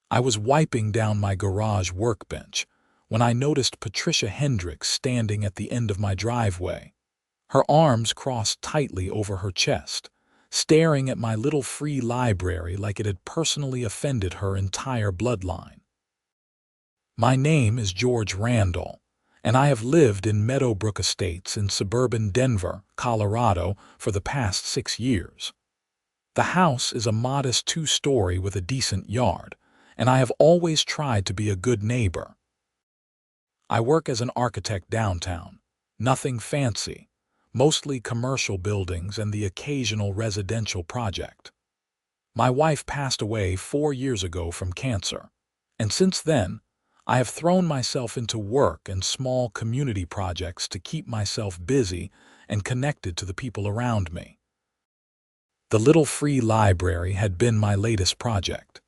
I was wiping down my garage workbench when I noticed Patricia Hendricks standing at the end of my driveway. Her arms crossed tightly over her chest, staring at my little free library like it had personally offended her entire bloodline. My name is George Randall, and I have lived in Meadowbrook Estates in suburban Denver, Colorado, for the past 6 years. The house is a modest 2-story with a decent yard, and I have always tried to be a good neighbor. I work as an architect downtown. Nothing fancy, mostly commercial buildings and the occasional residential project. My wife passed away 4 years ago from cancer, and since then, I have thrown myself into work and small community projects to keep myself busy and connected to the people around me. The little free library had been my latest project.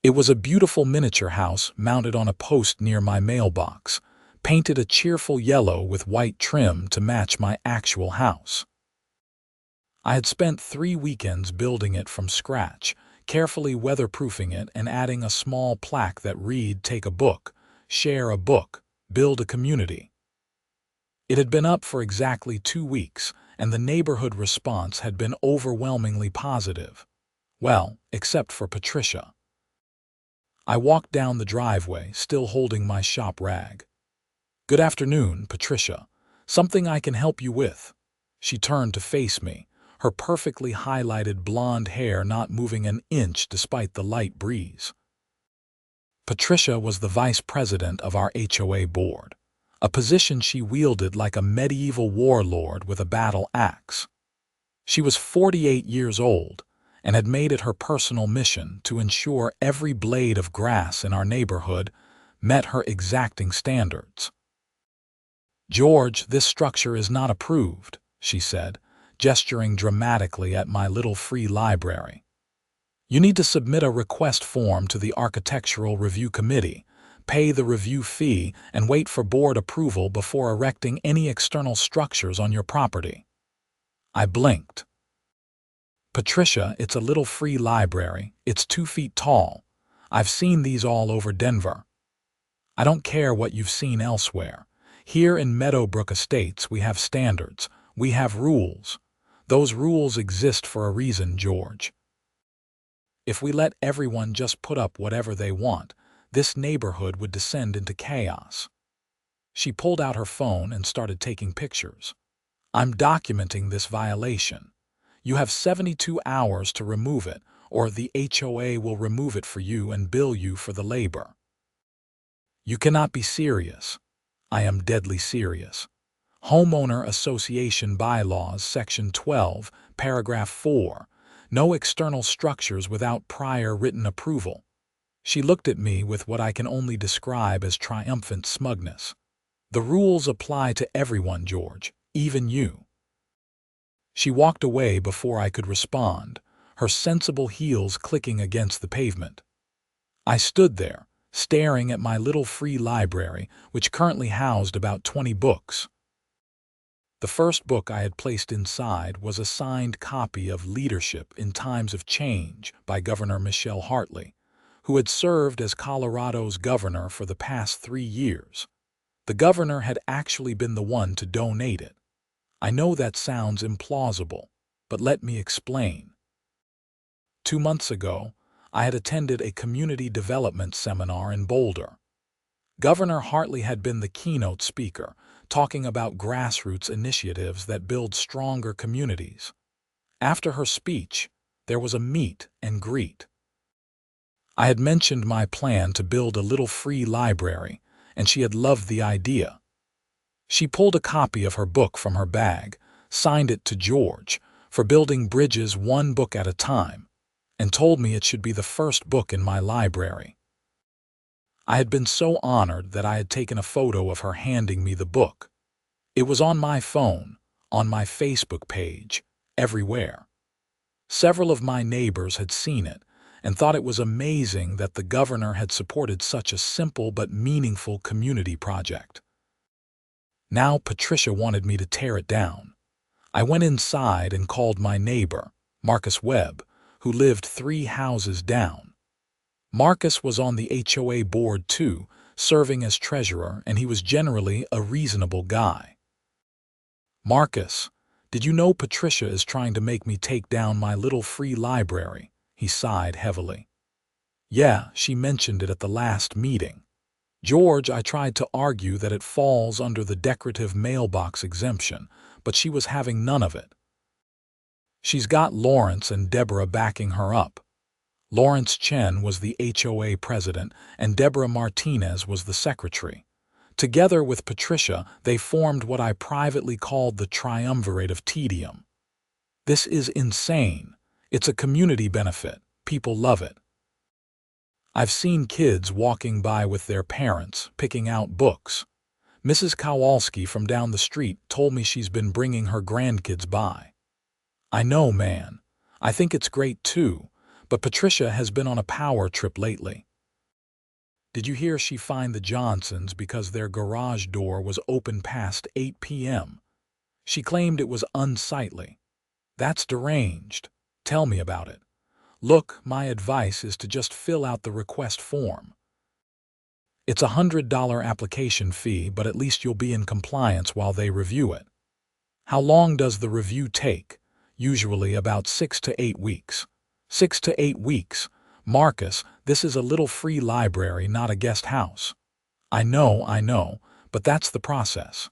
It was a beautiful miniature house mounted on a post near my mailbox, painted a cheerful yellow with white trim to match my actual house. I had spent 3 weekends building it from scratch, carefully weatherproofing it and adding a small plaque that read, "Take a book, share a book, build a community." It had been up for exactly 2 weeks, and the neighborhood response had been overwhelmingly positive. Well, except for Patricia. I walked down the driveway, still holding my shop rag. "Good afternoon, Patricia. Something I can help you with." She turned to face me, her perfectly highlighted blonde hair not moving an inch despite the light breeze. Patricia was the vice president of our HOA board, a position she wielded like a medieval warlord with a battle axe. She was 48 years old and had made it her personal mission to ensure every blade of grass in our neighborhood met her exacting standards. "George, this structure is not approved," she said, gesturing dramatically at my little free library. "You need to submit a request form to the Architectural Review Committee, pay the review fee, and wait for board approval before erecting any external structures on your property." I blinked. "Patricia, it's a little free library. It's 2 feet tall. I've seen these all over Denver." "I don't care what you've seen elsewhere. Here in Meadowbrook Estates we have standards. We have rules. Those rules exist for a reason, George. If we let everyone just put up whatever they want, this neighborhood would descend into chaos." She pulled out her phone and started taking pictures. "I'm documenting this violation. You have 72 hours to remove it, or the HOA will remove it for you and bill you for the labor." "You cannot be serious." "I am deadly serious. Homeowner Association Bylaws, Section 12, Paragraph 4. No external structures without prior written approval." She looked at me with what I can only describe as triumphant smugness. "The rules apply to everyone, George, even you." She walked away before I could respond, her sensible heels clicking against the pavement. I stood there, staring at my little free library, which currently housed about 20 books. The first book I had placed inside was a signed copy of Leadership in Times of Change by Governor Michelle Hartley, who had served as Colorado's governor for the past 3 years. The governor had actually been the one to donate it. I know that sounds implausible, but let me explain. 2 months ago, I had attended a community development seminar in Boulder. Governor Hartley had been the keynote speaker, talking about grassroots initiatives that build stronger communities. After her speech, there was a meet and greet. I had mentioned my plan to build a little free library, and she had loved the idea. She pulled a copy of her book from her bag, signed it to George for building bridges 1 book at a time, and told me it should be the first book in my library. I had been so honored that I had taken a photo of her handing me the book. It was on my phone, on my Facebook page, everywhere. Several of my neighbors had seen it and thought it was amazing that the governor had supported such a simple but meaningful community project. Now Patricia wanted me to tear it down. I went inside and called my neighbor, Marcus Webb, who lived 3 houses down. Marcus was on the HOA board too, serving as treasurer, and he was generally a reasonable guy. "Marcus, did you know Patricia is trying to make me take down my little free library?" He sighed heavily. "Yeah, she mentioned it at the last meeting. George, I tried to argue that it falls under the decorative mailbox exemption, but she was having none of it. She's got Lawrence and Deborah backing her up. Lawrence Chen was the HOA president, and Deborah Martinez was the secretary. Together with Patricia, they formed what I privately called the triumvirate of tedium. This is insane. It's a community benefit. People love it. I've seen kids walking by with their parents, picking out books. Mrs. Kowalski from down the street told me she's been bringing her grandkids by. I know, man. I think it's great too, but Patricia has been on a power trip lately. Did you hear she fined the Johnsons because their garage door was open past 8 p.m.? She claimed it was unsightly. That's deranged. Tell me about it. Look, my advice is to just fill out the request form. It's a $100 application fee, but at least you'll be in compliance while they review it. How long does the review take? Usually about 6 to 8 weeks. 6 to 8 weeks. Marcus, this is a little free library, not a guest house. I know, but that's the process.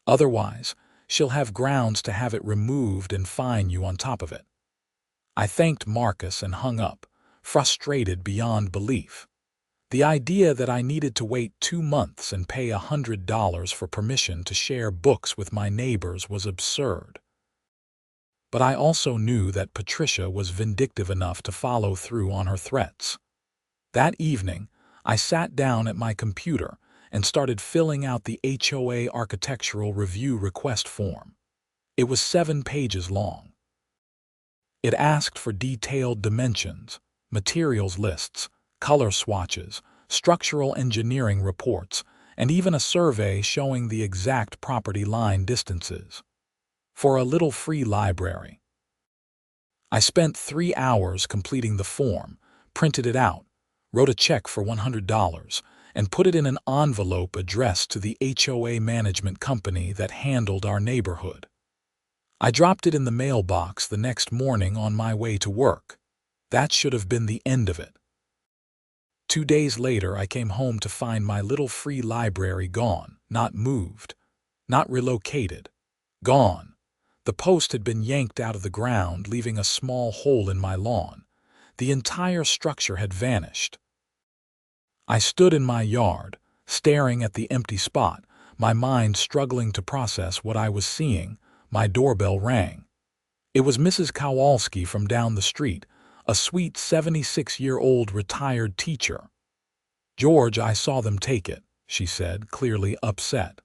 Otherwise, she'll have grounds to have it removed and fine you on top of it. I thanked Marcus and hung up, frustrated beyond belief. The idea that I needed to wait 2 months and pay $100 for permission to share books with my neighbors was absurd. But I also knew that Patricia was vindictive enough to follow through on her threats. That evening, I sat down at my computer and started filling out the HOA architectural review request form. It was 7 pages long. It asked for detailed dimensions, materials lists, color swatches, structural engineering reports, and even a survey showing the exact property line distances. For a little free library. I spent 3 hours completing the form, printed it out, wrote a check for $100, and put it in an envelope addressed to the HOA management company that handled our neighborhood. I dropped it in the mailbox the next morning on my way to work. That should have been the end of it. 2 days later, I came home to find my little free library gone, not moved, not relocated, gone. The post had been yanked out of the ground, leaving a small hole in my lawn. The entire structure had vanished. I stood in my yard, staring at the empty spot, my mind struggling to process what I was seeing. My doorbell rang. It was Mrs. Kowalski from down the street, a sweet 76-year-old retired teacher. "George, I saw them take it," she said, clearly upset.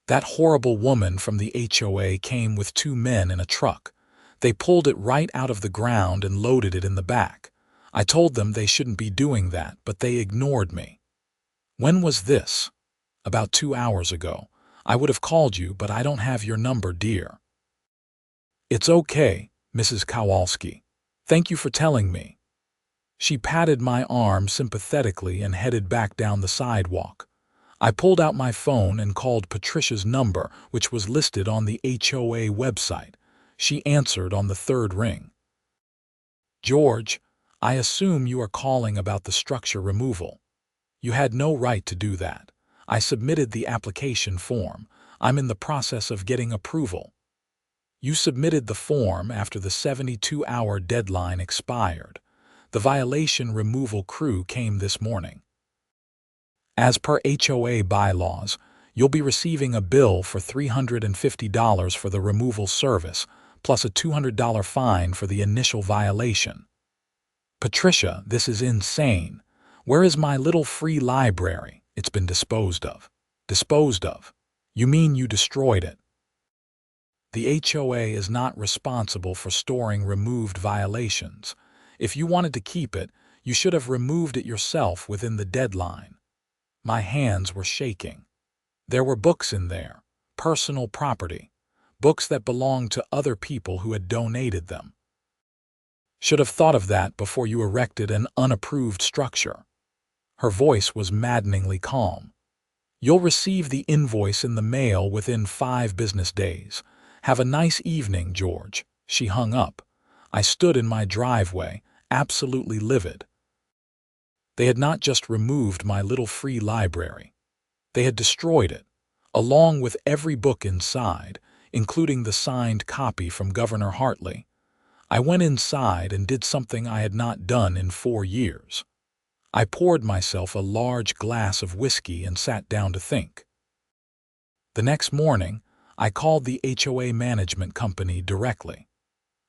"That horrible woman from the HOA came with 2 men in a truck. They pulled it right out of the ground and loaded it in the back. I told them they shouldn't be doing that, but they ignored me." "When was this?" "About 2 hours ago. I would have called you, but I don't have your number, dear." "It's okay, Mrs. Kowalski. Thank you for telling me." She patted my arm sympathetically and headed back down the sidewalk. I pulled out my phone and called Patricia's number, which was listed on the HOA website. She answered on the 3rd ring. "George, I assume you are calling about the structure removal. You had no right to do that. I submitted the application form. I'm in the process of getting approval." "You submitted the form after the 72-hour deadline expired. The violation removal crew came this morning. As per HOA bylaws, you'll be receiving a bill for $350 for the removal service, plus a $200 fine for the initial violation." "Patricia, this is insane. Where is my little free library?" "It's been disposed of." "Disposed of? You mean you destroyed it?" "The HOA is not responsible for storing removed violations. If you wanted to keep it, you should have removed it yourself within the deadline." My hands were shaking. There were books in there, personal property, books that belonged to other people who had donated them. Should have thought of that before you erected an unapproved structure." Her voice was maddeningly calm. "You'll receive the invoice in the mail within 5 business days. Have a nice evening, George." She hung up. I stood in my driveway, absolutely livid. They had not just removed my little free library. They had destroyed it, along with every book inside, including the signed copy from Governor Hartley. I went inside and did something I had not done in 4 years. I poured myself a large glass of whiskey and sat down to think. The next morning, I called the HOA management company directly.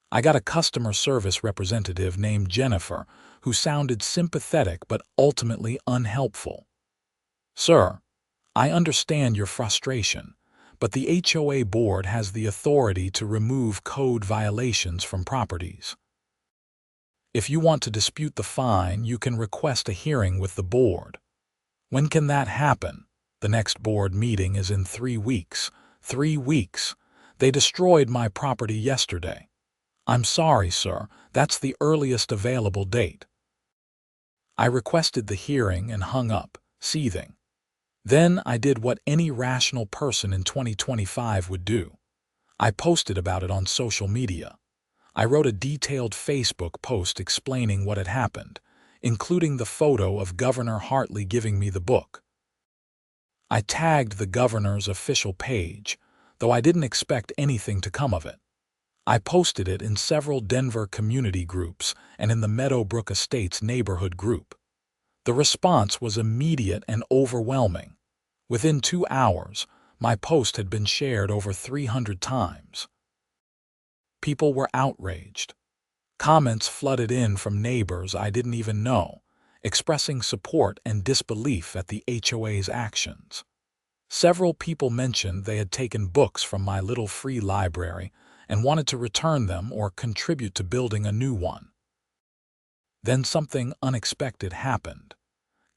I got a customer service representative named Jennifer who sounded sympathetic but ultimately unhelpful. "Sir, I understand your frustration, but the HOA board has the authority to remove code violations from properties. If you want to dispute the fine, you can request a hearing with the board." "When can that happen?" "The next board meeting is in 3 weeks." 3 weeks? They destroyed my property yesterday. "I'm sorry, sir. That's the earliest available date." I requested the hearing and hung up, seething. Then I did what any rational person in 2025 would do. I posted about it on social media. I wrote a detailed Facebook post explaining what had happened, including the photo of Governor Hartley giving me the book. I tagged the governor's official page, though I didn't expect anything to come of it. I posted it in several Denver community groups and in the Meadowbrook Estates neighborhood group. The response was immediate and overwhelming. Within 2 hours, my post had been shared over 300 times. People were outraged. Comments flooded in from neighbors I didn't even know, expressing support and disbelief at the HOA's actions. Several people mentioned they had taken books from my little free library and wanted to return them or contribute to building a new one. Then something unexpected happened.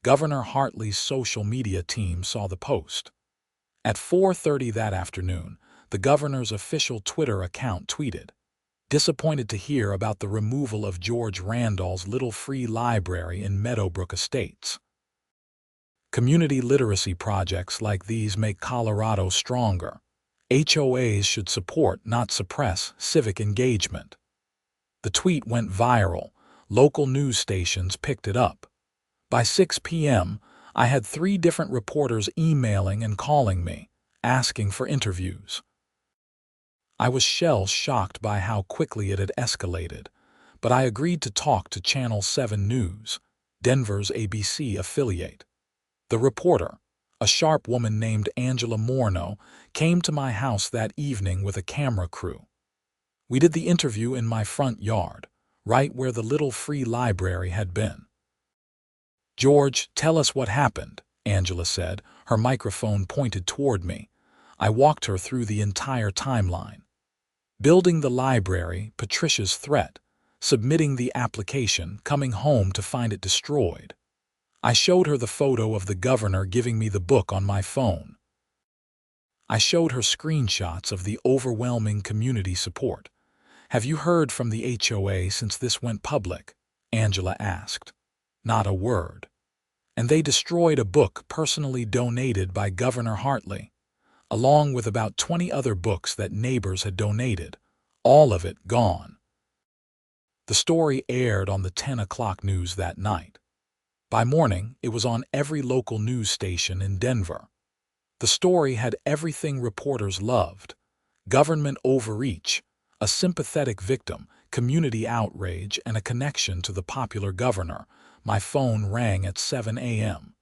Governor Hartley's social media team saw the post. At 4:30 that afternoon, the governor's official Twitter account tweeted, "Disappointed to hear about the removal of George Randall's little free library in Meadowbrook Estates. Community literacy projects like these make Colorado stronger. HOAs should support, not suppress, civic engagement." The tweet went viral. Local news stations picked it up. By 6 p.m., I had 3 different reporters emailing and calling me, asking for interviews. I was shell-shocked by how quickly it had escalated, but I agreed to talk to Channel 7 News, Denver's ABC affiliate. The reporter, a sharp woman named Angela Morno, came to my house that evening with a camera crew. We did the interview in my front yard, right where the little free library had been. "George, tell us what happened," Angela said, her microphone pointed toward me. I walked her through the entire timeline. Building the library, Patricia's threat, submitting the application, coming home to find it destroyed. I showed her the photo of the governor giving me the book on my phone. I showed her screenshots of the overwhelming community support. "Have you heard from the HOA since this went public?" Angela asked. "Not a word. And they destroyed a book personally donated by Governor Hartley, along with about 20 other books that neighbors had donated. All of it gone." The story aired on the 10 o'clock news that night. By morning, it was on every local news station in Denver. The story had everything reporters loved: government overreach, a sympathetic victim, community outrage, and a connection to the popular governor. My phone rang at 7 a.m.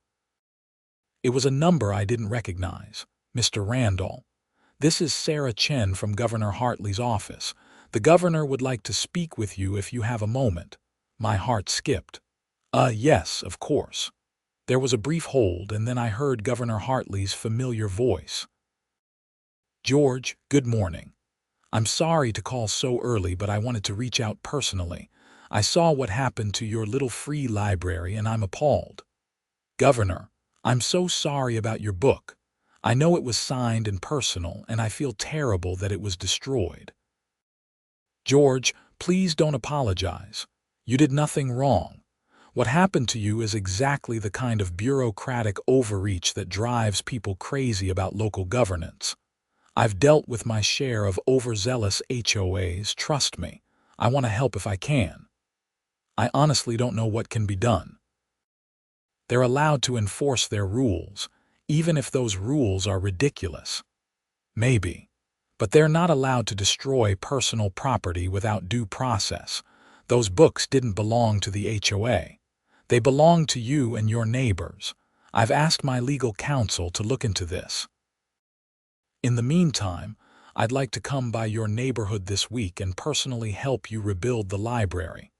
It was a number I didn't recognize. "Mr. Randall, this is Sarah Chen from Governor Hartley's office. The governor would like to speak with you if you have a moment." My heart skipped. Yes, of course." There was a brief hold, and then I heard Governor Hartley's familiar voice. "George, good morning. I'm sorry to call so early, but I wanted to reach out personally. I saw what happened to your little free library, and I'm appalled. Governor, I'm so sorry about your book. I know it was signed and personal, and I feel terrible that it was destroyed. George, Please don't apologize. You did nothing wrong. What happened to you is exactly the kind of bureaucratic overreach that drives people crazy about local governance. I've dealt with my share of overzealous HOAs, trust me. I want to help if I can. I honestly don't know what can be done. They're allowed to enforce their rules, even if those rules are ridiculous. Maybe. But they're not allowed to destroy personal property without due process. Those books didn't belong to the HOA. They belong to you and your neighbors. I've asked my legal counsel to look into this. In the meantime, I'd like to come by your neighborhood this week and personally help you rebuild the library.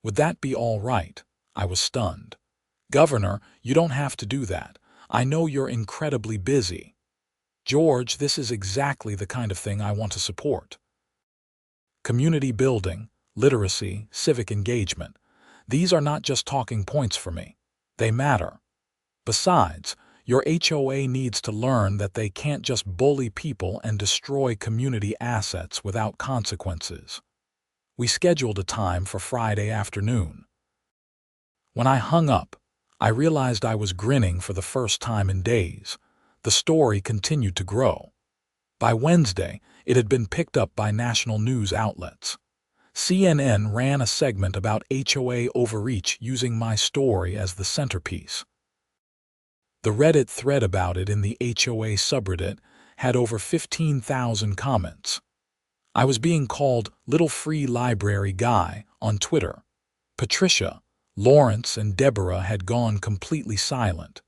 Would that be all right? I was stunned. Governor, you don't have to do that. I know you're incredibly busy. George, this is exactly the kind of thing I want to support. Community building, literacy, civic engagement. These are not just talking points for me. They matter. Besides, your HOA needs to learn that they can't just bully people and destroy community assets without consequences. We scheduled a time for Friday afternoon. When I hung up, I realized I was grinning for the first time in days. The story continued to grow. By Wednesday, it had been picked up by national news outlets. CNN ran a segment about HOA overreach using my story as the centerpiece. The Reddit thread about it in the HOA subreddit had over 15,000 comments. I was being called Little Free Library Guy on Twitter. Patricia, Lawrence, and Deborah had gone completely silent.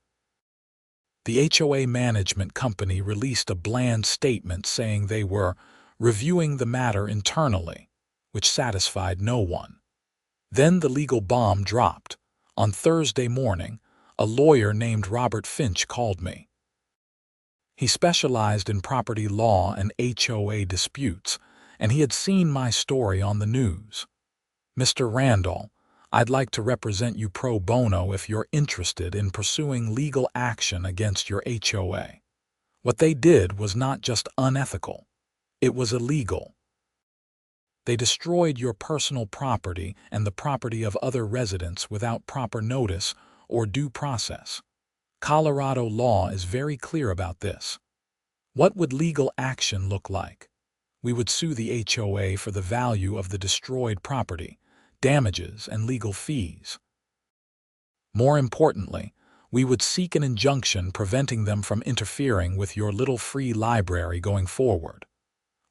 The HOA management company released a bland statement saying they were reviewing the matter internally, which satisfied no one. Then the legal bomb dropped. On Thursday morning, a lawyer named Robert Finch called me. He specialized in property law and HOA disputes, and he had seen my story on the news. Mr. Randall, I'd like to represent you pro bono if you're interested in pursuing legal action against your HOA. What they did was not just unethical, it was illegal. They destroyed your personal property and the property of other residents without proper notice or due process. Colorado law is very clear about this. What would legal action look like? We would sue the HOA for the value of the destroyed property, damages, and legal fees. More importantly, we would seek an injunction preventing them from interfering with your little free library going forward.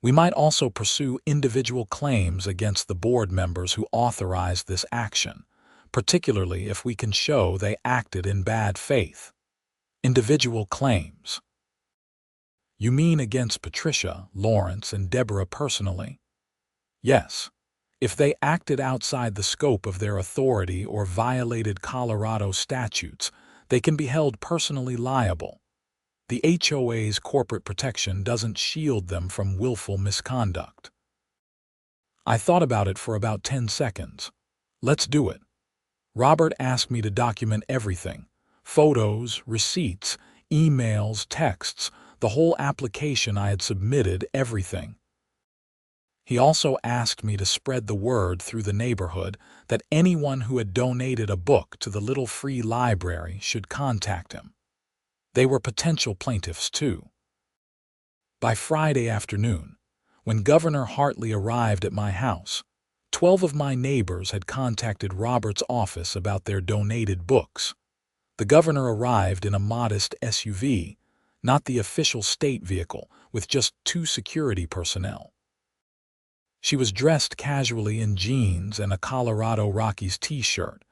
We might also pursue individual claims against the board members who authorized this action, particularly if we can show they acted in bad faith. Individual claims. You mean against Patricia, Lawrence, and Deborah personally? Yes. If they acted outside the scope of their authority or violated Colorado statutes, they can be held personally liable. The HOA's corporate protection doesn't shield them from willful misconduct. I thought about it for about 10 seconds. Let's do it. Robert asked me to document everything: photos, receipts, emails, texts, the whole application I had submitted, everything. He also asked me to spread the word through the neighborhood that anyone who had donated a book to the Little Free Library should contact him. They were potential plaintiffs, too. By Friday afternoon, when Governor Hartley arrived at my house, 12 of my neighbors had contacted Robert's office about their donated books. The governor arrived in a modest SUV, not the official state vehicle, with just 2 security personnel. She was dressed casually in jeans and a Colorado Rockies t-shirt,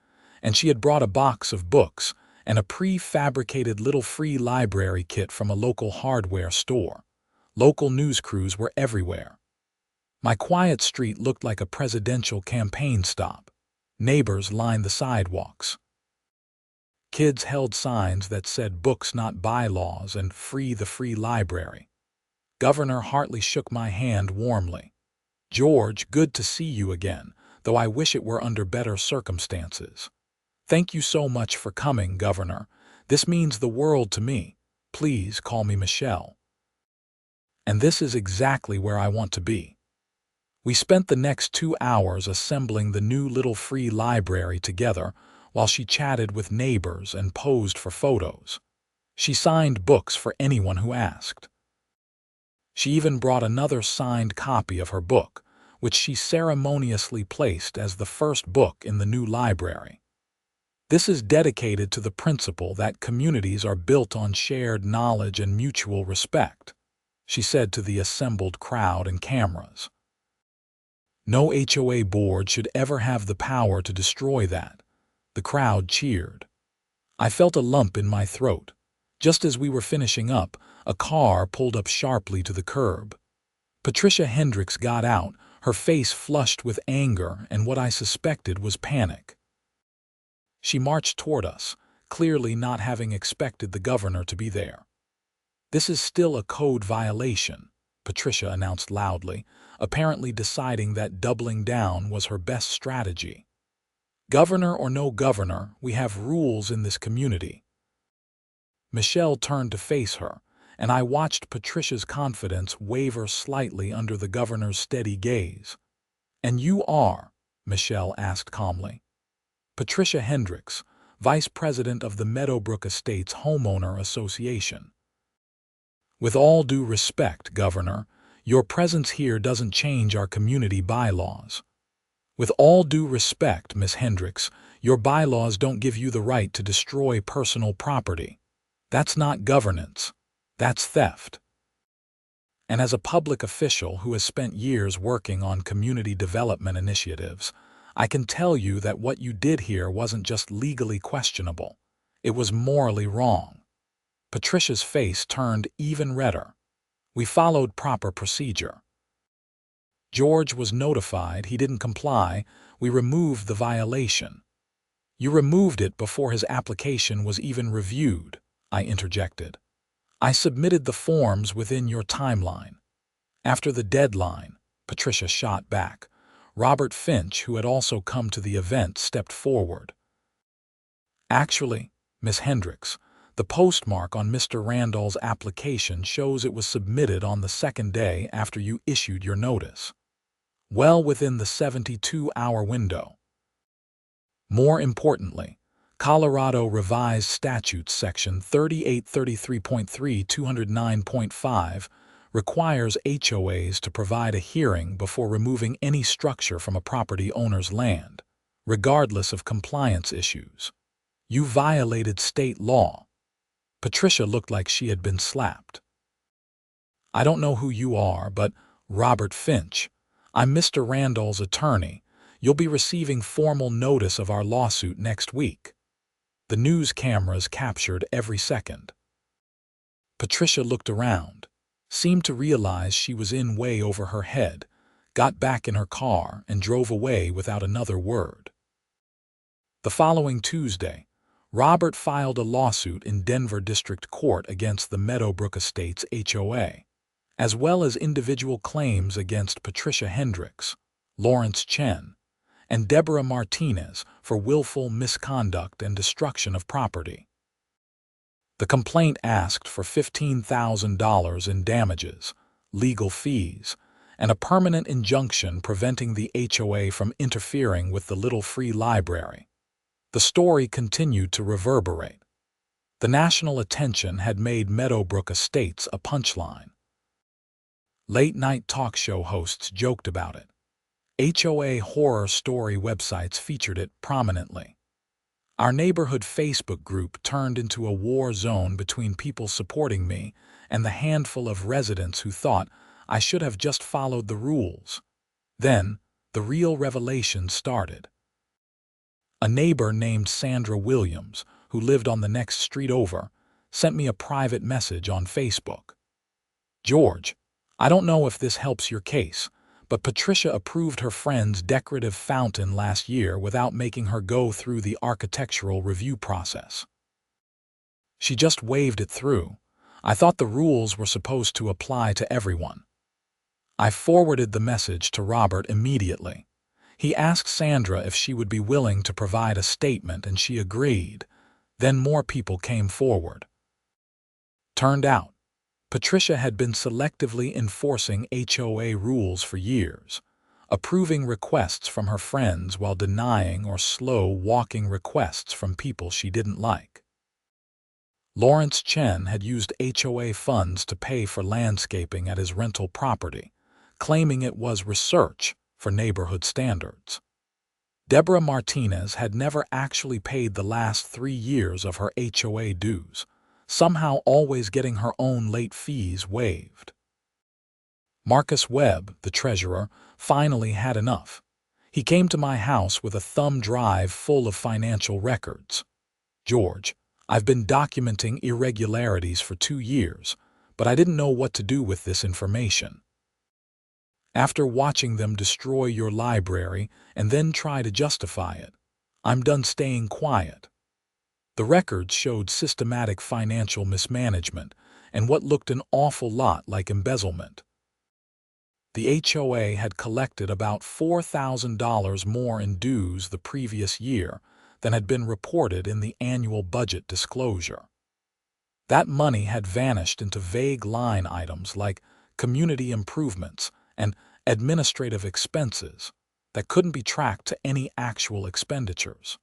and she had brought a box of books and a prefabricated Little Free Library kit from a local hardware store. Local news crews were everywhere. My quiet street looked like a presidential campaign stop. Neighbors lined the sidewalks. Kids held signs that said "Books Not Bylaws" and "Free the Free Library." Governor Hartley shook my hand warmly. "George, good to see you again, though I wish it were under better circumstances. Thank you so much for coming, Governor. This means the world to me. Please call me Michelle." And this is exactly where I want to be. We spent the next 2 hours assembling the new little free library together while she chatted with neighbors and posed for photos. She signed books for anyone who asked. She even brought another signed copy of her book, which she ceremoniously placed as the first book in the new library. This is dedicated to the principle that communities are built on shared knowledge and mutual respect, she said to the assembled crowd and cameras. No HOA board should ever have the power to destroy that. The crowd cheered. I felt a lump in my throat. Just as we were finishing up, a car pulled up sharply to the curb. Patricia Hendricks got out, her face flushed with anger and what I suspected was panic. She marched toward us, clearly not having expected the governor to be there. "This is still a code violation," Patricia announced loudly, apparently deciding that doubling down was her best strategy. "Governor or no governor, we have rules in this community." Michelle turned to face her, and I watched Patricia's confidence waver slightly under the governor's steady gaze. "And you are?" Michelle asked calmly. "Patricia Hendricks, Vice President of the Meadowbrook Estates Homeowner Association." "With all due respect, Governor, your presence here doesn't change our community bylaws." "With all due respect, Miss Hendricks, your bylaws don't give you the right to destroy personal property. That's not governance. That's theft." And as a public official who has spent years working on community development initiatives, I can tell you that what you did here wasn't just legally questionable. It was morally wrong. Patricia's face turned even redder. "We followed proper procedure. George was notified, he didn't comply, we removed the violation." "You removed it before his application was even reviewed," I interjected. "I submitted the forms within your timeline." "After the deadline," Patricia shot back. Robert Finch, who had also come to the event, stepped forward. "Actually, Miss Hendricks, the postmark on Mr. Randall's application shows it was submitted on the second day after you issued your notice. Well within the 72-hour window. More importantly, Colorado Revised Statutes Section 3833.3 209.5 requires HOAs to provide a hearing before removing any structure from a property owner's land, regardless of compliance issues. You violated state law." Patricia looked like she had been slapped. "I don't know who you are, but Robert Finch, I'm Mr. Randall's attorney. You'll be receiving formal notice of our lawsuit next week." The news cameras captured every second. Patricia looked around, seemed to realize she was in way over her head, got back in her car, and drove away without another word. The following Tuesday, Robert filed a lawsuit in Denver District Court against the Meadowbrook Estates HOA, as well as individual claims against Patricia Hendricks, Lawrence Chen, and Deborah Martinez for willful misconduct and destruction of property. The complaint asked for $15,000 in damages, legal fees, and a permanent injunction preventing the HOA from interfering with the little free library. The story continued to reverberate. The national attention had made Meadowbrook Estates a punchline. Late-night talk show hosts joked about it. HOA horror story websites featured it prominently. Our neighborhood Facebook group turned into a war zone between people supporting me and the handful of residents who thought I should have just followed the rules. Then, the real revelation started. A neighbor named Sandra Williams, who lived on the next street over, sent me a private message on Facebook. "George, I don't know if this helps your case, but Patricia approved her friend's decorative fountain last year without making her go through the architectural review process. She just waved it through. I thought the rules were supposed to apply to everyone." I forwarded the message to Robert immediately. He asked Sandra if she would be willing to provide a statement, and she agreed. Then more people came forward. Turned out, Patricia had been selectively enforcing HOA rules for years, approving requests from her friends while denying or slow-walking requests from people she didn't like. Lawrence Chen had used HOA funds to pay for landscaping at his rental property, claiming it was research for neighborhood standards. Deborah Martinez had never actually paid the last 3 years of her HOA dues, somehow always getting her own late fees waived. Marcus Webb, the treasurer, finally had enough. He came to my house with a thumb drive full of financial records. "George, I've been documenting irregularities for 2 years, but I didn't know what to do with this information. After watching them destroy your library and then try to justify it, I'm done staying quiet." The records showed systematic financial mismanagement and what looked an awful lot like embezzlement. The HOA had collected about $4,000 more in dues the previous year than had been reported in the annual budget disclosure. That money had vanished into vague line items like community improvements and administrative expenses that couldn't be tracked to any actual expenditures.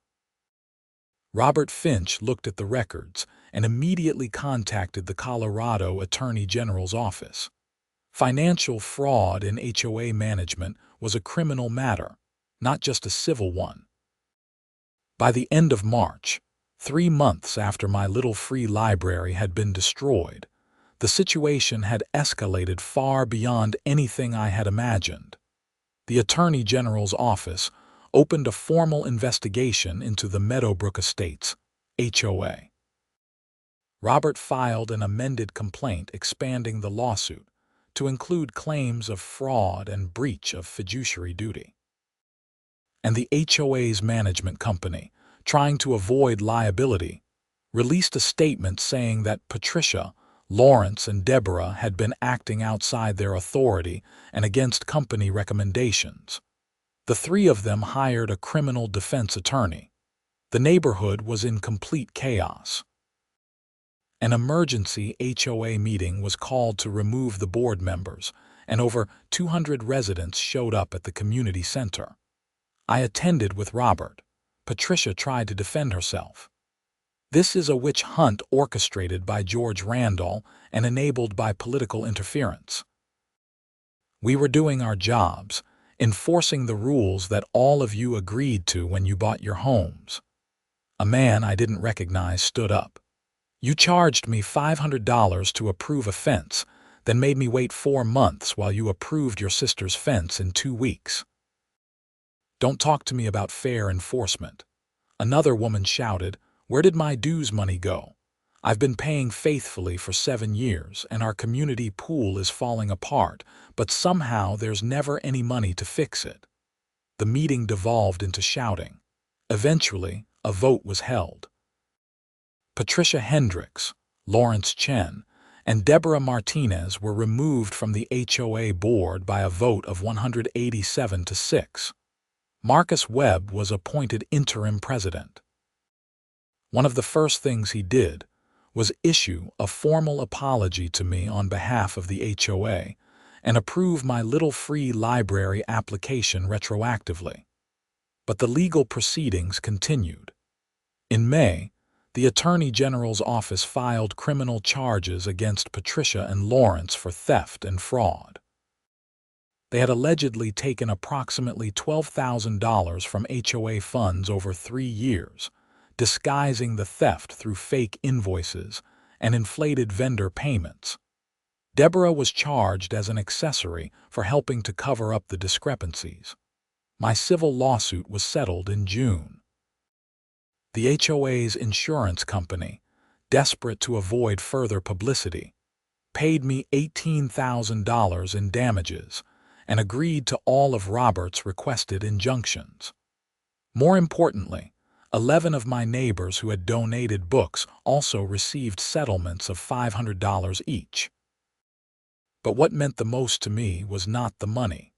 Robert Finch looked at the records and immediately contacted the Colorado Attorney General's office. Financial fraud in HOA management was a criminal matter, not just a civil one. By the end of March, 3 months after my little free library had been destroyed, the situation had escalated far beyond anything I had imagined. The Attorney General's office opened a formal investigation into the Meadowbrook Estates, HOA. Robert filed an amended complaint expanding the lawsuit to include claims of fraud and breach of fiduciary duty. And the HOA's management company, trying to avoid liability, released a statement saying that Patricia, Lawrence, and Deborah had been acting outside their authority and against company recommendations. The 3 of them hired a criminal defense attorney. The neighborhood was in complete chaos. An emergency HOA meeting was called to remove the board members, and over 200 residents showed up at the community center. I attended with Robert. Patricia tried to defend herself. "This is a witch hunt orchestrated by George Randall and enabled by political interference. We were doing our jobs, enforcing the rules that all of you agreed to when you bought your homes." A man I didn't recognize stood up. "You charged me $500 to approve a fence, then made me wait 4 months while you approved your sister's fence in 2 weeks. Don't talk to me about fair enforcement." Another woman shouted, "Where did my dues money go? I've been paying faithfully for 7 years, and our community pool is falling apart, but somehow there's never any money to fix it." The meeting devolved into shouting. Eventually, a vote was held. Patricia Hendricks, Lawrence Chen, and Deborah Martinez were removed from the HOA board by a vote of 187 to 6. Marcus Webb was appointed interim president. One of the first things he did was issue a formal apology to me on behalf of the HOA and approve my little free library application retroactively. But the legal proceedings continued. In May, the Attorney General's office filed criminal charges against Patricia and Lawrence for theft and fraud. They had allegedly taken approximately $12,000 from HOA funds over 3 years, disguising the theft through fake invoices and inflated vendor payments. Deborah was charged as an accessory for helping to cover up the discrepancies. My civil lawsuit was settled in June. The HOA's insurance company, desperate to avoid further publicity, paid me $18,000 in damages and agreed to all of Robert's requested injunctions. More importantly, 11 of my neighbors who had donated books also received settlements of $500 each. But what meant the most to me was not the money.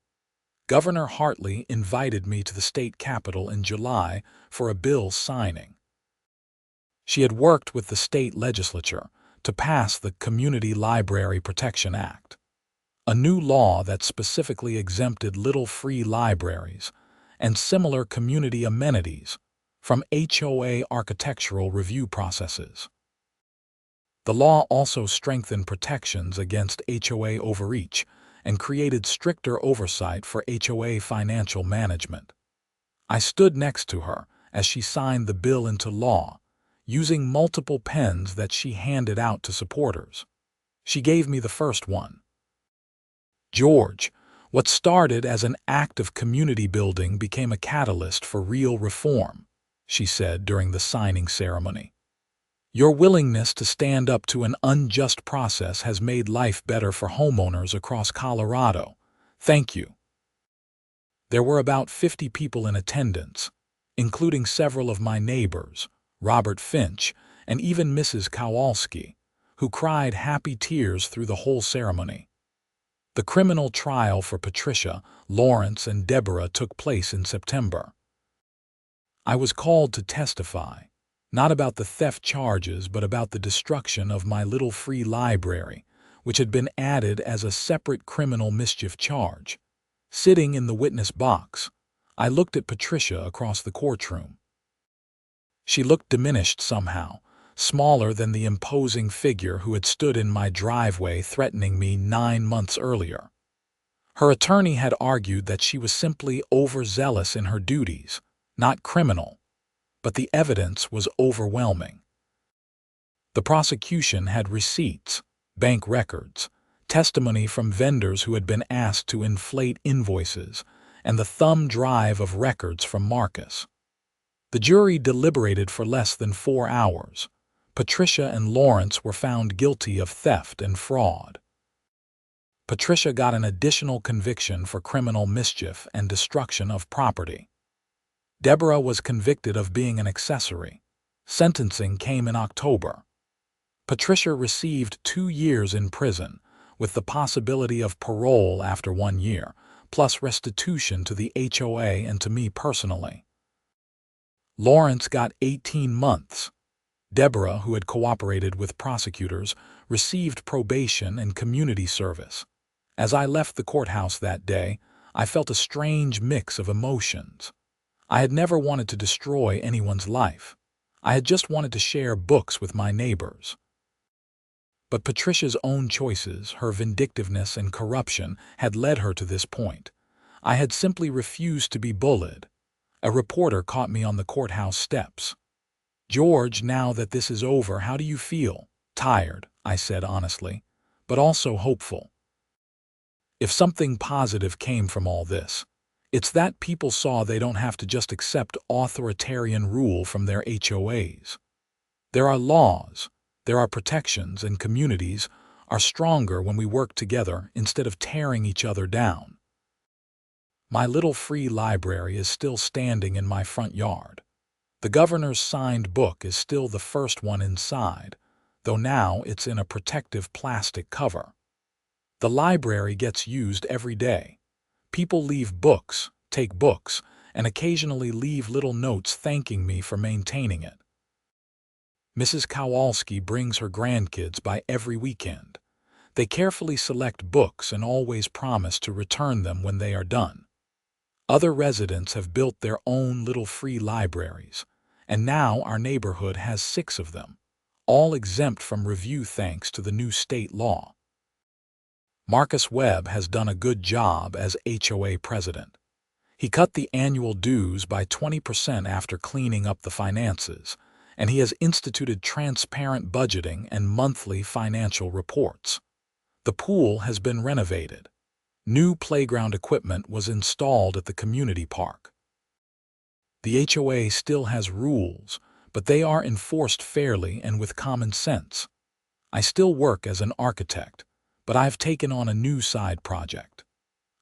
Governor Hartley invited me to the state capitol in July for a bill signing. She had worked with the state legislature to pass the Community Library Protection Act. a new law that specifically exempted little free libraries and similar community amenities from HOA architectural review processes. The law also strengthened protections against HOA overreach and created stricter oversight for HOA financial management. I stood next to her as she signed the bill into law, using multiple pens that she handed out to supporters. She gave me the first one. "George, what started as an act of community building became a catalyst for real reform," she said during the signing ceremony. "Your willingness to stand up to an unjust process has made life better for homeowners across Colorado. Thank you." There were about 50 people in attendance, including several of my neighbors, Robert Finch, and even Mrs. Kowalski, who cried happy tears through the whole ceremony. The criminal trial for Patricia, Lawrence, and Deborah took place in September. I was called to testify, not about the theft charges but about the destruction of my little free library, which had been added as a separate criminal mischief charge. Sitting in the witness box, I looked at Patricia across the courtroom. She looked diminished somehow, smaller than the imposing figure who had stood in my driveway threatening me 9 months earlier. Her attorney had argued that she was simply overzealous in her duties, not criminal, but the evidence was overwhelming. The prosecution had receipts, bank records, testimony from vendors who had been asked to inflate invoices, and the thumb drive of records from Marcus. The jury deliberated for less than 4 hours. Patricia and Lawrence were found guilty of theft and fraud. Patricia got an additional conviction for criminal mischief and destruction of property. Deborah was convicted of being an accessory. Sentencing came in October. Patricia received 2 years in prison, with the possibility of parole after 1 year, plus restitution to the HOA and to me personally. Lawrence got 18 months. Deborah, who had cooperated with prosecutors, received probation and community service. As I left the courthouse that day, I felt a strange mix of emotions. I had never wanted to destroy anyone's life. I had just wanted to share books with my neighbors. But Patricia's own choices, her vindictiveness and corruption, had led her to this point. I had simply refused to be bullied. A reporter caught me on the courthouse steps. "George, now that this is over, how do you feel?" "Tired," I said honestly, "but also hopeful." If something positive came from all this, it's that people saw they don't have to just accept authoritarian rule from their HOAs. There are laws, there are protections, and communities are stronger when we work together instead of tearing each other down. My little free library is still standing in my front yard. The governor's signed book is still the first one inside, though now it's in a protective plastic cover. The library gets used every day. People leave books, take books, and occasionally leave little notes thanking me for maintaining it. Mrs. Kowalski brings her grandkids by every weekend. They carefully select books and always promise to return them when they are done. Other residents have built their own little free libraries, and now our neighborhood has 6 of them, all exempt from review thanks to the new state law. Marcus Webb has done a good job as HOA president. He cut the annual dues by 20% after cleaning up the finances, and he has instituted transparent budgeting and monthly financial reports. The pool has been renovated. New playground equipment was installed at the community park. The HOA still has rules, but they are enforced fairly and with common sense. I still work as an architect, but I have taken on a new side project.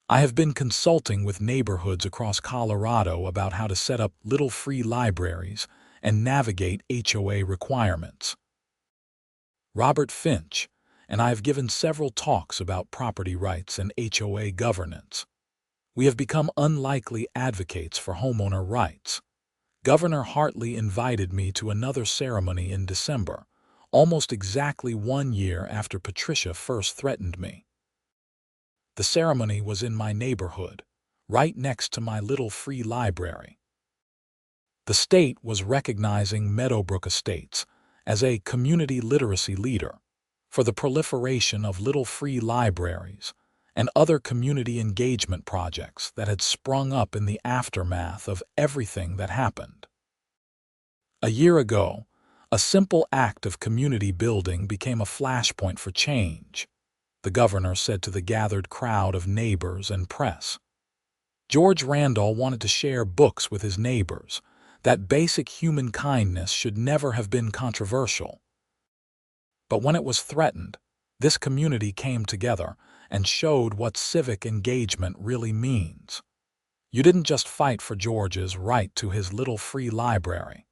I have been consulting with neighborhoods across Colorado about how to set up little free libraries and navigate HOA requirements. Robert Finch and I have given several talks about property rights and HOA governance. We have become unlikely advocates for homeowner rights. Governor Hartley invited me to another ceremony in December, almost exactly 1 year after Patricia first threatened me. The ceremony was in my neighborhood, right next to my little free library. The state was recognizing Meadowbrook Estates as a community literacy leader for the proliferation of little free libraries and other community engagement projects that had sprung up in the aftermath of everything that happened. A year ago, a simple act of community building became a flashpoint for change, the governor said to the gathered crowd of neighbors and press. George Randall wanted to share books with his neighbors. That basic human kindness should never have been controversial. But when it was threatened, this community came together and showed what civic engagement really means. You didn't just fight for George's right to his little free library.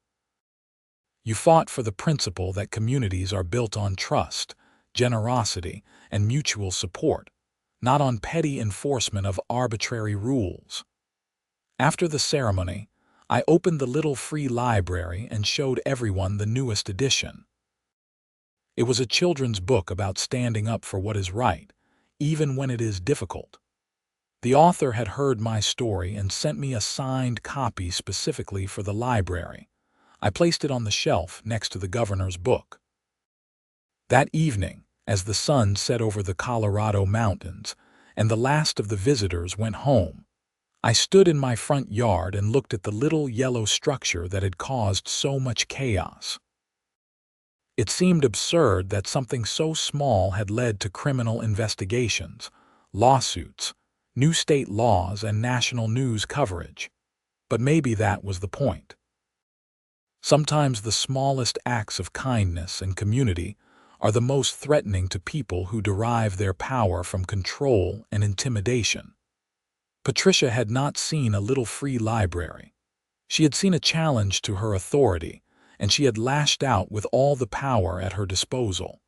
You fought for the principle that communities are built on trust, generosity, and mutual support, not on petty enforcement of arbitrary rules. After the ceremony, I opened the little free library and showed everyone the newest edition. It was a children's book about standing up for what is right, even when it is difficult. The author had heard my story and sent me a signed copy specifically for the library. I placed it on the shelf next to the governor's book. That evening, as the sun set over the Colorado mountains and the last of the visitors went home, I stood in my front yard and looked at the little yellow structure that had caused so much chaos. It seemed absurd that something so small had led to criminal investigations, lawsuits, new state laws, and national news coverage. But maybe that was the point. Sometimes the smallest acts of kindness and community are the most threatening to people who derive their power from control and intimidation. Patricia had not seen a little free library. She had seen a challenge to her authority, and she had lashed out with all the power at her disposal.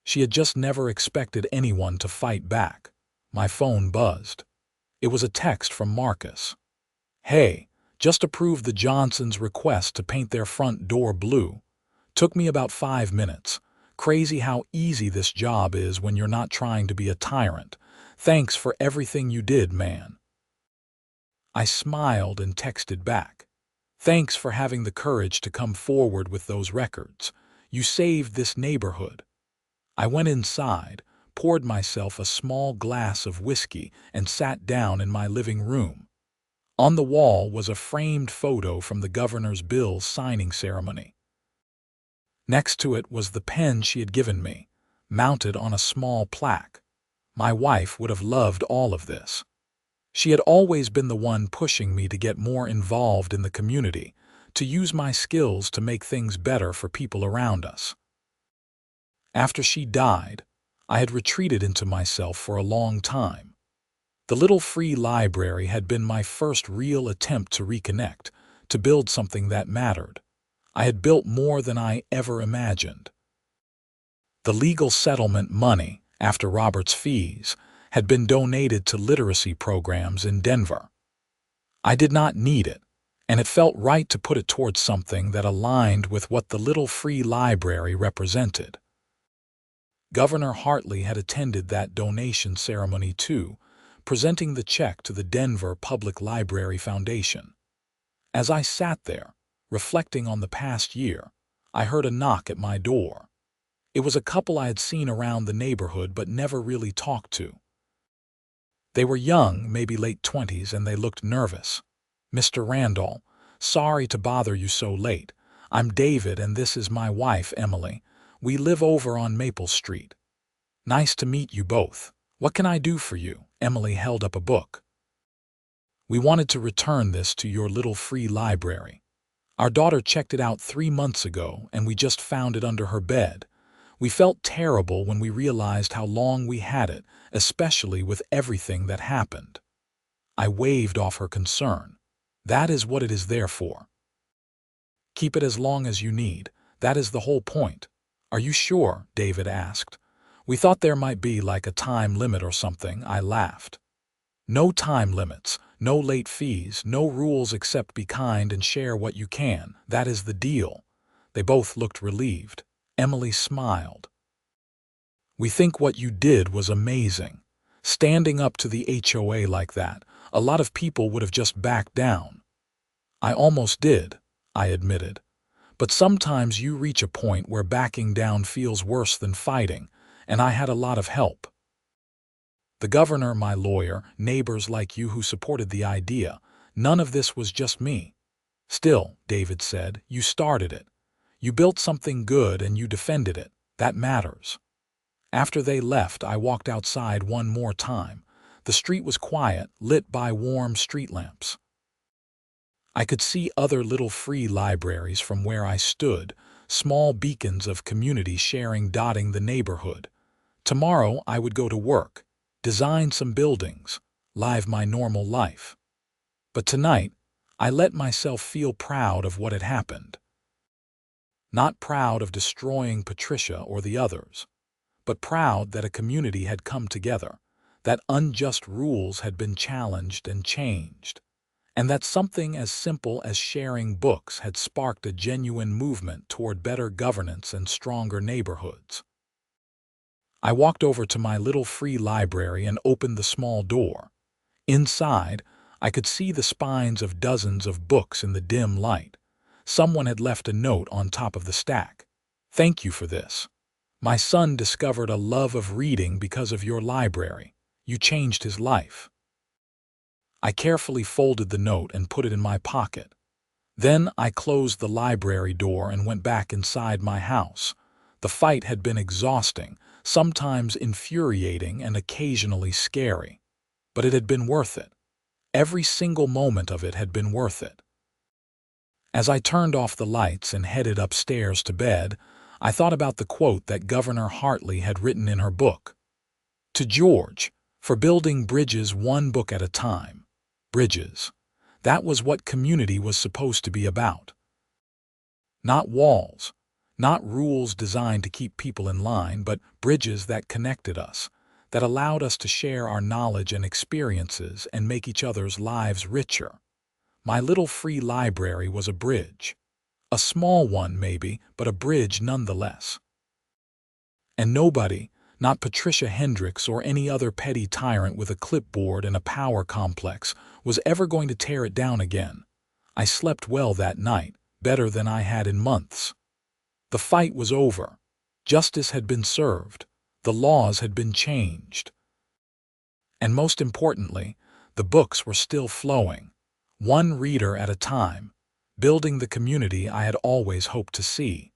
She had just never expected anyone to fight back. My phone buzzed. It was a text from Marcus. "Hey, just approved the Johnsons' request to paint their front door blue. Took me about 5 minutes. Crazy how easy this job is when you're not trying to be a tyrant. Thanks for everything you did, man." I smiled and texted back. "Thanks for having the courage to come forward with those records. You saved this neighborhood." I went inside, poured myself a small glass of whiskey, and sat down in my living room. On the wall was a framed photo from the governor's bill signing ceremony. Next to it was the pen she had given me, mounted on a small plaque. My wife would have loved all of this. She had always been the one pushing me to get more involved in the community, to use my skills to make things better for people around us. After she died, I had retreated into myself for a long time. The little free library had been my first real attempt to reconnect, to build something that mattered. I had built more than I ever imagined. The legal settlement money, after Robert's fees, had been donated to literacy programs in Denver. I did not need it, and it felt right to put it towards something that aligned with what the little free library represented. Governor Hartley had attended that donation ceremony too, presenting the check to the Denver Public Library Foundation. As I sat there, reflecting on the past year, I heard a knock at my door. It was a couple I had seen around the neighborhood but never really talked to. They were young, maybe late 20s, and they looked nervous. "Mr. Randall, sorry to bother you so late. I'm David and this is my wife, Emily. We live over on Maple Street." "Nice to meet you both. What can I do for you?" Emily held up a book. "We wanted to return this to your little free library. Our daughter checked it out 3 months ago and we just found it under her bed. We felt terrible when we realized how long we had it, especially with everything that happened." I waved off her concern. "That is what it is there for. Keep it as long as you need. That is the whole point." "Are you sure?" David asked. "We thought there might be like a time limit or something." I laughed. "No time limits, no late fees, no rules except be kind and share what you can. That is the deal." They both looked relieved. Emily smiled. "We think what you did was amazing. Standing up to the HOA like that, a lot of people would have just backed down. I almost did, I admitted. But sometimes you reach a point where backing down feels worse than fighting, and I had a lot of help. The governor, my lawyer, neighbors like you who supported the idea. None of this was just me. Still, David said, you started it. You built something good and you defended it. That matters. After they left, I walked outside one more time. The street was quiet, lit by warm street lamps. I could see other little free libraries from where I stood, small beacons of community sharing dotting the neighborhood. Tomorrow I would go to work, design some buildings, live my normal life. But tonight, I let myself feel proud of what had happened. Not proud of destroying Patricia or the others, but proud that a community had come together, that unjust rules had been challenged and changed, and that something as simple as sharing books had sparked a genuine movement toward better governance and stronger neighborhoods. I walked over to my little free library and opened the small door. Inside, I could see the spines of dozens of books in the dim light. Someone had left a note on top of the stack. Thank you for this. My son discovered a love of reading because of your library. You changed his life. I carefully folded the note and put it in my pocket. Then I closed the library door and went back inside my house. The fight had been exhausting, sometimes infuriating and occasionally scary. But it had been worth it. Every single moment of it had been worth it. As I turned off the lights and headed upstairs to bed, I thought about the quote that Governor Hartley had written in her book. To George, for building bridges one book at a time. Bridges. That was what community was supposed to be about. Not walls, not rules designed to keep people in line, but bridges that connected us, that allowed us to share our knowledge and experiences and make each other's lives richer. My little free library was a bridge. A small one, maybe, but a bridge nonetheless. And nobody, not Patricia Hendricks or any other petty tyrant with a clipboard and a power complex, was ever going to tear it down again. I slept well that night, better than I had in months. The fight was over. Justice had been served. The laws had been changed. And most importantly, the books were still flowing, one reader at a time, building the community I had always hoped to see.